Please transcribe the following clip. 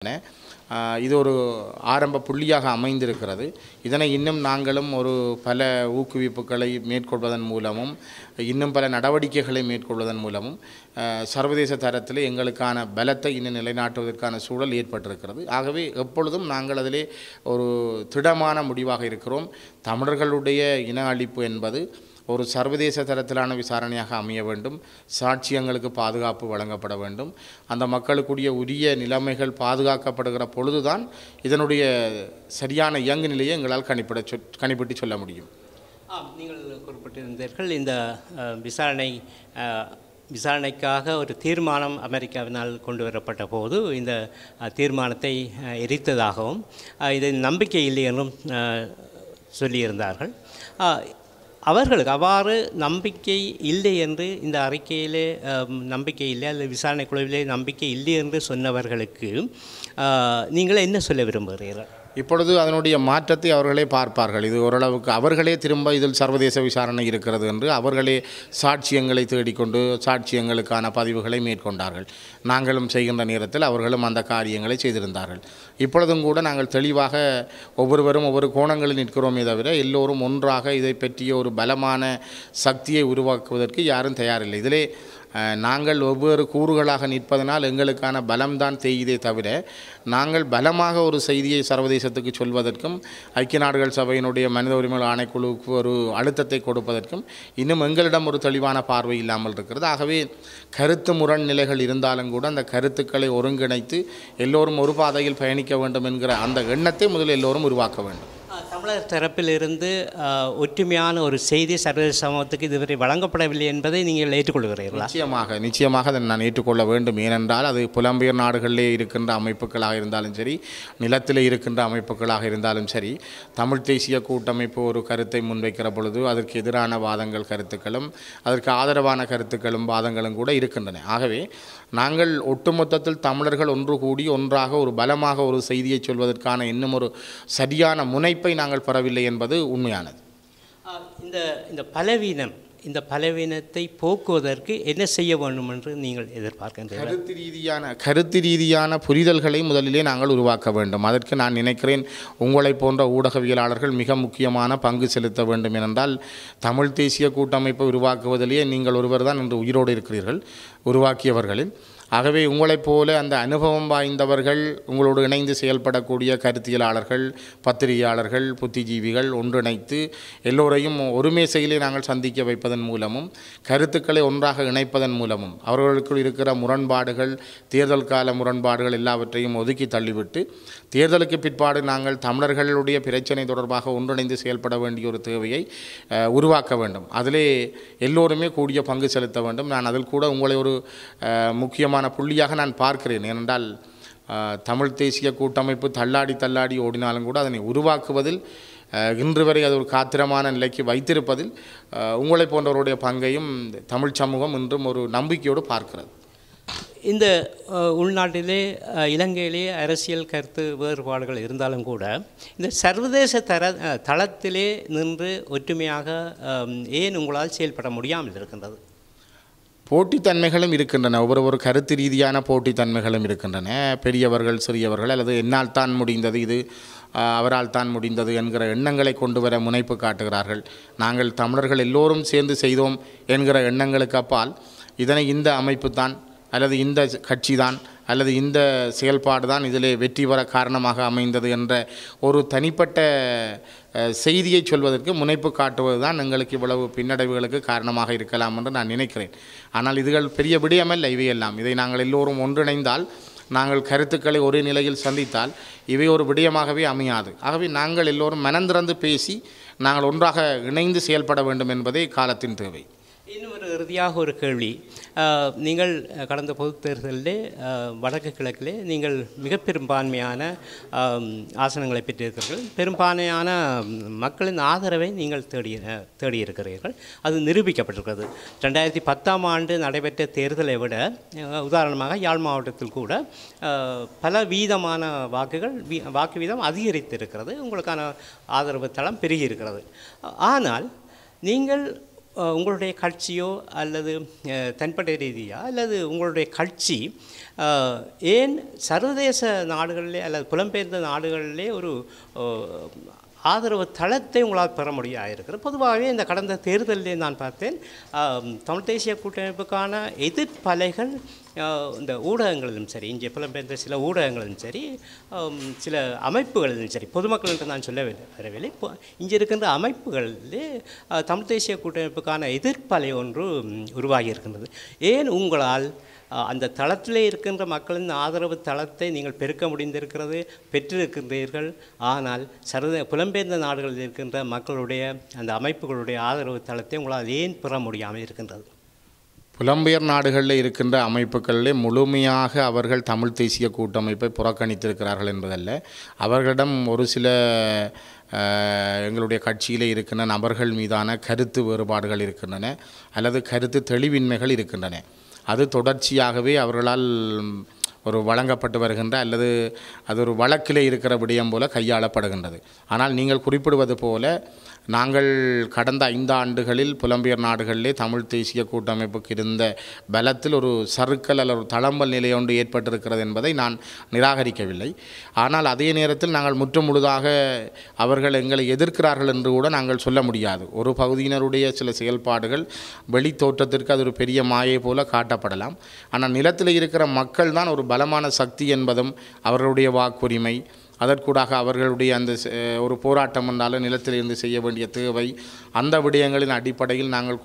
இது ஒரு ஆரம்ப புள்ளியாக அமைந்திருக்கிறது. இதனை இன்னும் நாங்களும் ஒரு பல ஊக்குவிப்புகளை மேற்கொள்வதன் மூலமும் இன்னும் பல நடவடிக்கைகளை மேற்கொள்வதன் மூலமும் சர்வதேச தரத்தில் எங்களுக்கான பலத்தை இன்னும் நிலைநாட்டுவதற்கான சூழல் ஏற்பட்டிருக்கிறது. ஆகவே எப்பொழுதும் நாங்கள் அதிலே ஒரு திடமான முடிவாக இருக்கிறோம். தமிழர்களுடைய இன அழிப்பு என்பது ஒரு சர்வதேச தரத்திலான விசாரணையாக அமைய வேண்டும். சாட்சியங்களுக்கு பாதுகாப்பு வழங்கப்பட வேண்டும். அந்த மக்களுக்குரிய உரிய நிலைமைகள் பாதுகாக்கப்படுகிற பொழுதுதான் இதனுடைய சரியான இயங்கு நிலையை எங்களால் கணிப்பிட்டு சொல்ல முடியும். நீங்கள் குறிப்பிட்டிருந்தீர்கள் இந்த விசாரணைக்காக ஒரு தீர்மானம் அமெரிக்காவினால் கொண்டு வரப்பட்ட போது இந்த தீர்மானத்தை எரித்ததாகவும் இது நம்பிக்கை இல்லை என்றும் சொல்லியிருந்தார்கள். அவர்களுக்கு அவ்வாறு நம்பிக்கை இல்லை என்று இந்த அறிக்கையிலே நம்பிக்கை இல்லை அல்லது விசாரணை குழுவிலே நம்பிக்கை இல்லை என்று சொன்னவர்களுக்கு நீங்கள் என்ன சொல்ல விரும்புகிறீர்கள்? இப்பொழுது அதனுடைய மாற்றத்தை அவர்களே பார்ப்பார்கள். இது ஓரளவுக்கு அவர்களே திரும்ப இதில் சர்வதேச விசாரணை இருக்கிறது என்று அவர்களே சாட்சியங்களை தேடிக்கொண்டு சாட்சியங்களுக்கான பதிவுகளை மேற்கொண்டார்கள். நாங்களும் செய்கின்ற நேரத்தில் அவர்களும் அந்த காரியங்களை செய்திருந்தார்கள். இப்பொழுதும் கூட நாங்கள் தெளிவாக ஒவ்வொருவரும் ஒவ்வொரு கோணங்களில் நிற்கிறோமே தவிர எல்லோரும் ஒன்றாக இதை பற்றிய ஒரு பலமான சக்தியை உருவாக்குவதற்கு யாரும் தயாரில்லை. இதிலே நாங்கள் ஒவ்வொரு கூறுகளாக நிற்பதனால் எங்களுக்கான பலம்தான் தேயுதே தவிர நாங்கள் பலமாக ஒரு செய்தியை சர்வதேசத்துக்கு சொல்வதற்கும் ஐக்கிய நாடுகள் சபையினுடைய மனித உரிமைகள் ஆணைக்குழுவுக்கு ஒரு அழுத்தத்தை கொடுப்பதற்கும் இன்னும் எங்களிடம் ஒரு தெளிவான பார்வை இல்லாமல் இருக்கிறது. ஆகவே கருத்து முரண் நிலைகள் இருந்தாலும் கூட அந்த கருத்துக்களை ஒருங்கிணைத்து எல்லோரும் ஒரு பாதையில் பயணிக்க வேண்டும் என்கிற அந்த எண்ணத்தை முதலில் எல்லோரும் உருவாக்க வேண்டும். தமிழர் தரப்பிலிருந்து ஒற்றுமையான ஒரு செய்தி சர்வதேச சமூகத்துக்கு இதுவரை வழங்கப்படவில்லை என்பதை நீங்கள் ஏற்றுக்கொள்கிறீர்களா? நிச்சயமாக அதை நான் ஏற்றுக்கொள்ள வேண்டும். ஏனென்றால் அது புலம்பெயர் நாடுகளிலே இருக்கின்ற அமைப்புகளாக இருந்தாலும் சரி, நிலத்திலே இருக்கின்ற அமைப்புகளாக இருந்தாலும் சரி, தமிழ் தேசிய கூட்டமைப்பு ஒரு கருத்தை முன்வைக்கிற பொழுது அதற்கு எதிரான வாதங்கள் கருத்துக்களும் அதற்கு ஆதரவான கருத்துக்களும் வாதங்களும் கூட இருக்கின்றன. ஆகவே நாங்கள் ஒட்டுமொத்தத்தில் தமிழர்கள் ஒன்று கூடி ஒன்றாக ஒரு பலமாக ஒரு செய்தியை சொல்வதற்கான இன்னும் ஒரு சரியான முனைப்பை நாங்கள் பெறவில்லை என்பது உண்மையானது. இந்த பலவீனத்தை போக்குவதற்கு என்ன செய்ய வேண்டும் என்று நீங்கள் எதிர்பார்க்கின்றீர்கள்? கருத்து ரீதியான புரிதல்களை முதலிலே நாங்கள் உருவாக்க வேண்டும். அதற்கு நான் நினைக்கிறேன் உங்களை போன்ற ஊடகவியலாளர்கள் மிக முக்கியமான பங்கு செலுத்த வேண்டும். ஏனென்றால் தமிழ் தேசிய கூட்டமைப்பை உருவாக்குவதிலேயே நீங்கள் ஒருவர் தான் இன்று உயிரோடு இருக்கிறீர்கள், உருவாக்கியவர்களில். ஆகவே உங்களைப் போல அந்த அனுபவம் வாய்ந்தவர்கள், உங்களோடு இணைந்து செயல்படக்கூடிய கருத்தியலாளர்கள், பத்திரிகையாளர்கள், புத்திஜீவிகள் ஒன்றிணைத்து எல்லோரையும் ஒரு மேசையிலே நாங்கள் சந்திக்க வைப்பதன் மூலமும் கருத்துக்களை ஒன்றாக இணைப்பதன் மூலமும் அவர்களுக்குள் இருக்கிற முரண்பாடுகள், தேர்தல் கால முரண்பாடுகள் எல்லாவற்றையும் ஒதுக்கி தள்ளிவிட்டு தேர்தலுக்கு பிற்பாடு நாங்கள் தமிழர்களுடைய பிரச்சனை தொடர்பாக ஒன்றிணைந்து செயல்பட வேண்டிய ஒரு தேவையை உருவாக்க வேண்டும். அதிலே எல்லோருமே கூடிய பங்கு செலுத்த வேண்டும். நான் அதில் கூட உங்களை ஒரு முக்கியமான புள்ளியாக நான் பார்க்கிறேன். ஏனென்றால் தமிழ் தேசிய கூட்டமைப்பு தள்ளாடி ஓடினாலும் கூட அதனை உருவாக்குவதில் இன்று வரை அது ஒரு காத்திரமான நிலைக்கு வைத்திருப்பதில் உங்களை போன்றவருடைய பங்கையும் தமிழ் சமூகம் இன்றும் ஒரு நம்பிக்கையோடு பார்க்கிறது. இந்த உள்நாட்டிலே இலங்கையிலே அரசியல் கருத்து வேறுபாடுகள் இருந்தாலும் கூட இந்த சர்வதேச தளத்திலே நின்று ஒற்றுமையாக ஏன் உங்களால் செயல்பட முடியாமல் இருக்கின்றது? போட்டித்தன்மைகளும் இருக்கின்றன. ஒவ்வொரு கருத்து ரீதியான போட்டித்தன்மைகளும் இருக்கின்றன. பெரியவர்கள், சிறியவர்கள், அல்லது என்னால் தான் முடிந்தது, இது அவரால் தான் முடிந்தது என்கிற எண்ணங்களை கொண்டு வர முனைப்பு காட்டுகிறார்கள். நாங்கள் தமிழர்கள் எல்லோரும் சேர்ந்து செய்தோம் என்கிற எண்ணங்களுக்கு அப்பால் இதனை இந்த அமைப்பு தான் அல்லது இந்த கட்சி தான் அல்லது இந்த செயல்பாடு தான் இதிலே வெற்றி பெற காரணமாக அமைந்தது என்ற ஒரு தனிப்பட்ட செய்தியை சொல்வதற்கு முனைப்பு காட்டுவது தான் எங்களுக்கு இவ்வளவு பின்னடைவுகளுக்கு காரணமாக இருக்கலாம் என்று நான் நினைக்கிறேன். ஆனால் இதுகள் பெரிய விடயமல்ல. இவையெல்லாம் இதை நாங்கள் எல்லோரும் ஒன்றிணைந்தால், நாங்கள் கருத்துக்களை ஒரே நிலையில் சந்தித்தால் இவை ஒரு விடயமாகவே அமையாது. ஆகவே நாங்கள் எல்லோரும் மனந்திறந்து பேசி நாங்கள் ஒன்றாக இணைந்து செயல்பட வேண்டும் என்பதே காலத்தின் தேவை. இன்னும் இறுதியாக ஒரு கேள்வி. நீங்கள் கடந்த பொதுத் தேர்தலிலே வடக்கு கிழக்கிலே நீங்கள் மிக பெரும்பான்மையான ஆசனங்களை பெற்றிருக்கிறீர்கள். பெரும்பான்மையான மக்களின் ஆதரவை நீங்கள் தேடியிருக்கிறீர்கள். அது நிரூபிக்கப்பட்டிருக்கிறது. 2010ஆம் ஆண்டு நடைபெற்ற தேர்தலை விட உதாரணமாக யாழ் மாவட்டத்தில் கூட பல வீதமான வாக்கு வீதம் அதிகரித்திருக்கிறது. உங்களுக்கான ஆதரவு தளம் பெருகி இருக்கிறது. ஆனால் நீங்கள் உங்களுடைய கட்சியோ அல்லது தனிப்பட்ட ரீதியாக அல்லது உங்களுடைய கட்சி ஏன் சர்வதேச நாடுகளிலே அல்லது புலம்பெயர்ந்த நாடுகளிலே ஒரு ஆதரவு தளத்தை உங்களால் பெற முடியாது. பொதுவாகவே இந்த கடந்த தேர்தலிலே நான் பார்த்தேன், தமிழ் தேசிய கூட்டமைப்புக்கான எதிர்ப்பலைகள் இந்த ஊடகங்களிலும் சரி, இங்கே புலம்பெயர்ந்த சில ஊடகங்களிலும் சரி, சில அமைப்புகளிலும் சரி, பொதுமக்கள் என்று நான் சொல்ல வரவில்லை, இங்கே இருக்கின்ற அமைப்புகளிலே தமிழ் தேசிய கூட்டமைப்புக்கான எதிர்ப்பலை ஒன்று உருவாகி இருக்கின்றது. ஏன் உங்களால் அந்த தளத்திலே இருக்கின்ற மக்களின் ஆதரவு தளத்தை நீங்கள் பெருக்க முடிந்திருக்கிறது, பெற்றிருக்கின்றீர்கள், ஆனால் புலம்பெயர்ந்த நாடுகளில் இருக்கின்ற மக்களுடைய அந்த அமைப்புகளுடைய ஆதரவு தளத்தை உங்களால் ஏன் பெற முடியாமல் இருக்கின்றது? புலம்பெயர் நாடுகளில் இருக்கின்ற அமைப்புகளிலே முழுமையாக அவர்கள் தமிழ் தேசிய கூட்டமைப்பை புறக்கணித்திருக்கிறார்கள் என்பதல்ல. அவர்களிடம் ஒரு சில எங்களுடைய கட்சியில் இருக்கின்ற நபர்கள் மீதான கருத்து வேறுபாடுகள் இருக்கின்றன, அல்லது கருத்து தெளிவின்மைகள் இருக்கின்றன. அது தொடர்ச்சியாகவே அவர்களால் ஒரு வழங்கப்பட்டு வருகின்ற அல்லது அது ஒரு வழக்கிலே இருக்கிற விடயம் போல கையாளப்படுகின்றது. ஆனால் நீங்கள் குறிப்பிடுவது போல நாங்கள் கடந்த 5 ஆண்டுகளில் புலம்பெயர் நாடுகளிலே தமிழ் தேசிய கூட்டமைப்புக்கு இருந்த பலத்தில் ஒரு சறுக்கல் அல்லது ஒரு தளம்பல் நிலை ஒன்று ஏற்பட்டிருக்கிறது என்பதை நான் நிராகரிக்கவில்லை. ஆனால் அதே நேரத்தில் நாங்கள் முற்றுமுழுதாக அவர்கள் எங்களை எதிர்க்கிறார்கள் என்று கூட நாங்கள் சொல்ல முடியாது. ஒரு பகுதியினருடைய சில செயல்பாடுகள் வெளி தோற்றத்திற்கு அது ஒரு பெரிய மாயை போல காட்டப்படலாம். ஆனால் நிலத்தில் இருக்கிற மக்கள் தான் ஒரு பலமான சக்தி என்பதும் அவர்களுடைய வாக்குரிமை, அதற்கூடாக அவர்களுடைய அந்த ஒரு போராட்டம் என்றாலும் நிலத்திலிருந்து செய்ய வேண்டிய தேவை, அந்த விடயங்களின் அடிப்படையில் நாங்கள்